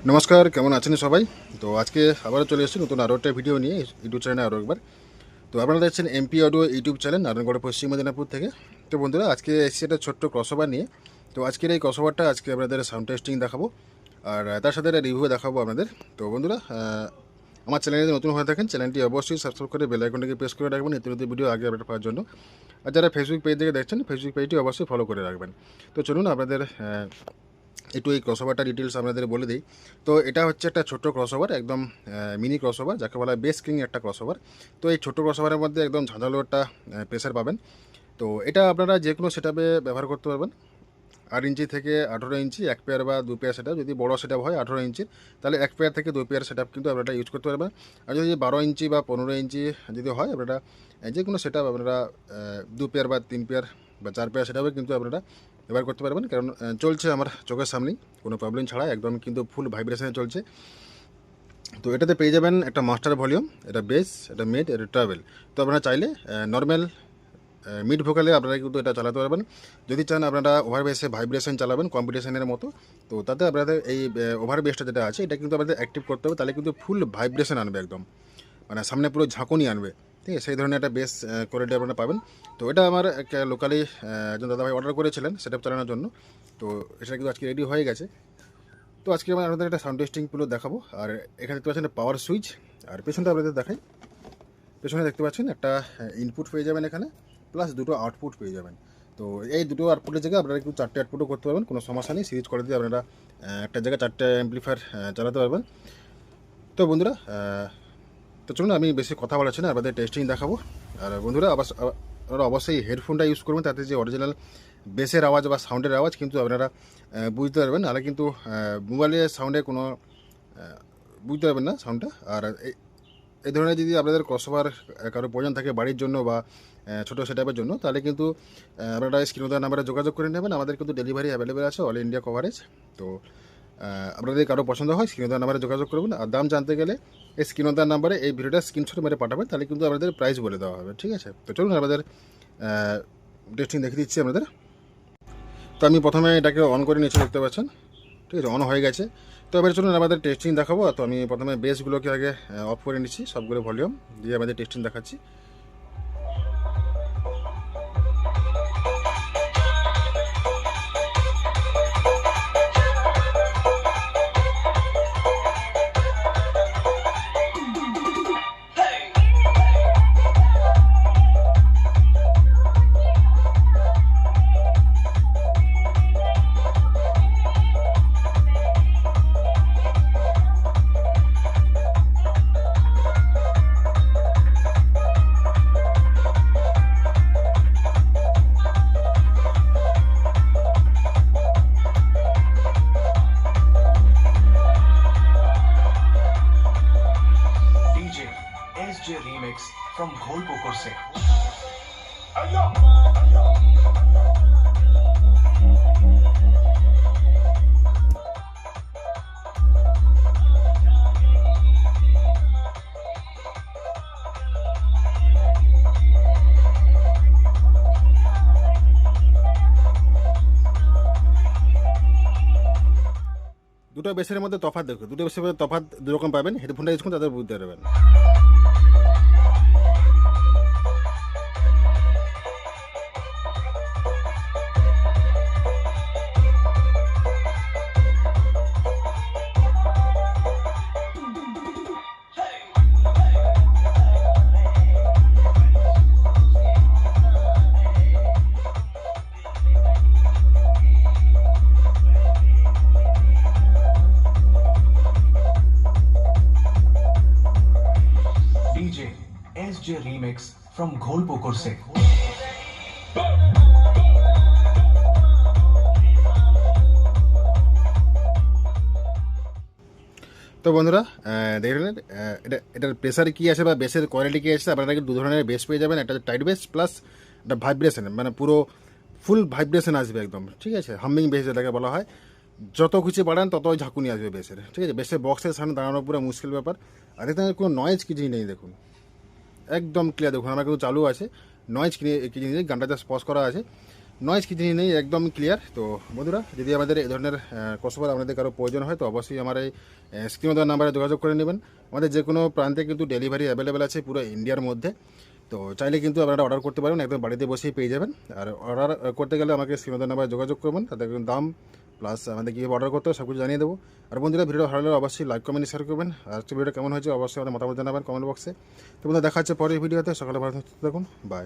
নমস্কার, কেমন আছেন সবাই? তো আজকে আবারও চলে এসেছি নতুন আরও একটা ভিডিও নিয়ে ইউটিউব চ্যানেলে আরও একবার। তো আপনারা দেখছেন MP audio YouTube channel Narayangarh পশ্চিম মেদিনীপুর থেকে। তো বন্ধুরা, আজকে এসেছি একটা ছোট্ট ক্রসওভার নিয়ে। তো আজকের এই ক্রসওভারটা আজকে আপনাদের সাউন্ড টেস্টিং দেখাবো, আর তার সাথে একটা রিভিউ দেখাবো আপনাদের। তো বন্ধুরা, আমার চ্যানেলে যদি নতুন হয়ে থাকেন, চ্যানেলটি অবশ্যই সাবস্ক্রাইব করে বেল আইকনটিকে প্রেস করে রাখবেন নিত্য নতুন ভিডিও আগে আপডেট পাওয়ার জন্য। আর যারা ফেসবুক পেজ থেকে দেখছেন, ফেসবুক পেজটি অবশ্যই ফলো করে রাখবেন। তো চলুন আপনাদের একটু এই ক্রসওভারটা ডিটেলস আপনাদের বলে দিই। তো এটা হচ্ছে একটা ছোট্ট ক্রসওভার, একদম মিনি ক্রসওভার, যাকে বলা হয় বেস কিং একটা ক্রসওভার। তো এই ছোট্ট ক্রসওভারের মধ্যে একদম ঝাঁঝালো একটা প্রেসার পাবেন। তো এটা আপনারা যে কোনো সেটআপে ব্যবহার করতে পারবেন। 8 ইঞ্চি থেকে 18 ইঞ্চি, এক পেয়ার বা দু পেয়ার সেটআপ। যদি বড়ো সেটআপ হয় 18 ইঞ্চির, তাহলে এক পেয়ার থেকে দু পেয়ার সেটআপ কিন্তু আপনারা ইউজ করতে পারবেন। আর যদি 12 ইঞ্চি বা 15 ইঞ্চি যদি হয়, আপনারা যে কোনো সেটআপ আপনারা দু পেয়ার বা তিন পেয়ার বা চার পেয়ার সেটআপে কিন্তু আপনারা ব্যবহার করতে পারবেন। কারণ চলছে আমার চোখের সামনেই, কোনো প্রবলেম ছাড়া একদম কিন্তু ফুল ভাইব্রেশনে চলছে। তো এটাতে পেয়ে যাবেন একটা মাস্টার ভলিউম, এটা বেস, এটা মিড, এটা ট্রাভেল। তো আপনারা চাইলে নর্মাল মিড ভোকালে আপনারা কিন্তু এটা চালাতে পারবেন। যদি চান আপনারা ওভার বেসে ভাইব্রেশন চালাবেন কম্পিটিশনের মতো, তো তাতে আপনাদের এই ওভার বেসটা যেটা আছে এটা কিন্তু আপনাদের অ্যাক্টিভ করতে হবে, তাহলে কিন্তু ফুল ভাইব্রেশন আনবে একদম, মানে সামনে পুরো ঝাঁকুনি আনবে। ঠিক আছে, সেই ধরনের একটা বেস কোয়ালিটি আপনারা পাবেন। তো এটা আমার লোকালি একজন দাদাভাই অর্ডার করেছিলেন সেটআপ চালানোর জন্য। তো এটা কিন্তু আজকে রেডি হয়ে গেছে। তো আজকে আমি আপনাদের একটা সাউন্ড টেস্টিং পুরো দেখাবো। আর এখানে দেখতে পাচ্ছেন পাওয়ার সুইচ, আর পেছনটা আপনাদের দেখাই। পেছনে দেখতে পাচ্ছেন একটা ইনপুট পেয়ে যাবেন এখানে, প্লাস দুটো আউটপুট পেয়ে যাবেন। তো এই দুটো আউটপুটের জায়গায় আপনারা কিন্তু চারটে আউটপুটও করতে পারবেন, কোনো সমস্যা নেই। সিরিজ করে দিয়ে আপনারা একটা জায়গায় চারটে অ্যাম্পলিফায়ার চালাতে পারবেন। তো বন্ধুরা, তো চলুন আমি বেশি কথা বলাচ্ছি না, আপনাদের টেস্টিং দেখাবো। আর বন্ধুরা, আপনারা অবশ্যই হেডফোনটা ইউজ করবেন, তাতে যে অরিজিনাল বেসের আওয়াজ বা সাউন্ডের আওয়াজ কিন্তু আপনারা বুঝতে পারবেন। নাহলে কিন্তু মোবাইলের সাউন্ডে কোনো বুঝতে পারবেন না সাউন্ডটা। আর এই ধরনের যদি আপনাদের ক্রসওভার কারো প্রয়োজন থাকে বাড়ির জন্য বা ছোটো সেটআপের জন্য, তাহলে কিন্তু আপনারা স্ক্রিনে দেওয়া নাম্বারে যোগাযোগ করে নেবেন। আমাদের কিন্তু ডেলিভারি অ্যাভেলেবেল আছে, অল ইন্ডিয়া কভারেজ। তো আপনাদের কারো পছন্দ হয় স্ক্রিনে দেওয়া নাম্বারে যোগাযোগ করবেন। আর দাম জানতে গেলে এই স্ক্রিনে দেওয়া নাম্বারে এই ভিডিওটা স্ক্রিনশট মেরে পাঠাবেন, তাহলে কিন্তু আপনাদের প্রাইস বলে দেওয়া হবে। ঠিক আছে, তো চলুন আমাদের টেস্টিং দেখে দিচ্ছি আপনাদের। তো আমি প্রথমে এটাকে অন করে নিয়েছি, দেখতে পাচ্ছেন। ঠিক আছে, অন হয়ে গেছে। তো এবার চলুন আমাদের টেস্টিং দেখাবো। তো আমি প্রথমে বেসগুলোকে আগে অফ করে নিচ্ছি, সবগুলো ভলিউম দিয়ে আমাদের টেস্টিং দেখাচ্ছি। DJ SJ Remix from Gholpokor se। দুটো বেসের মধ্যে তফাৎ দেখো, দুটো বেসের মধ্যে তফাৎ দুরকম পাবেন। হেডফোনটা ইউজ করুন, তাদের বুঝতে পারবেন। DJ SJ Remix from Gholpokor se। তো বন্ধুরা, দেখলেন এটার প্রেসার কী আছে বা বেসের কোয়ালিটি কী আছে। আপনারা কিন্তু দু ধরনের বেস পেয়ে যাবেন, একটা টাইট বেস প্লাস একটা ভাইব্রেশন, মানে পুরো ফুল ভাইব্রেশন আসবে একদম। ঠিক আছে, হামিং বেস যেটাকে বলা হয়। যত কিছু বাড়ান ততই ঝাঁকুনি আসবে বেসের। ঠিক আছে, বেসের বক্সের সামনে দাঁড়ানো পুরো মুশকিল ব্যাপার। আর দেখতে কোনো নয়েজ কিছুই নেই, দেখুন একদম ক্লিয়ার। দেখুন আমার কিন্তু চালু আছে, নয়েজ কিছু নেই, গানটা জাস্ট পজ করা আছে। নয়েজ কিছু নেই, একদম ক্লিয়ার। তো বন্ধুরা, যদি আমাদের এই ধরনের ক্রসওভার আপনাদের কারো প্রয়োজন হয় তো অবশ্যই আমার এই স্ক্রিনে দেওয়া নাম্বারে যোগাযোগ করে নেবেন। আমাদের যে কোনো প্রান্তে কিন্তু ডেলিভারি অ্যাভেলেবেল আছে পুরো ইন্ডিয়ার মধ্যে। তো চাইলে কিন্তু আপনারা অর্ডার করতে পারেন, একদম বাড়িতে বসেই পেয়ে যাবেন। আর অর্ডার করতে গেলে আমাকে স্ক্রিনে দেওয়া নাম্বারে যোগাযোগ করবেন, তাদের দাম প্লাস আমাদের কীভাবে অর্ডার করতে হবে সব কিছু জানিয়ে দেবো। আর বন্ধুরা, ভিডিও ভালো লাগলে অবশ্যই লাইক কমেন্ট শেয়ার করবেন। আর ভিডিওটা কেমন হয়েছে অবশ্যই আমাদের মতামত জানাবেন কমেন্ট বক্সে। তো বন্ধুরা, দেখা হচ্ছে পরের ভিডিওতে। সকালে ভালো থাকুন, বাই।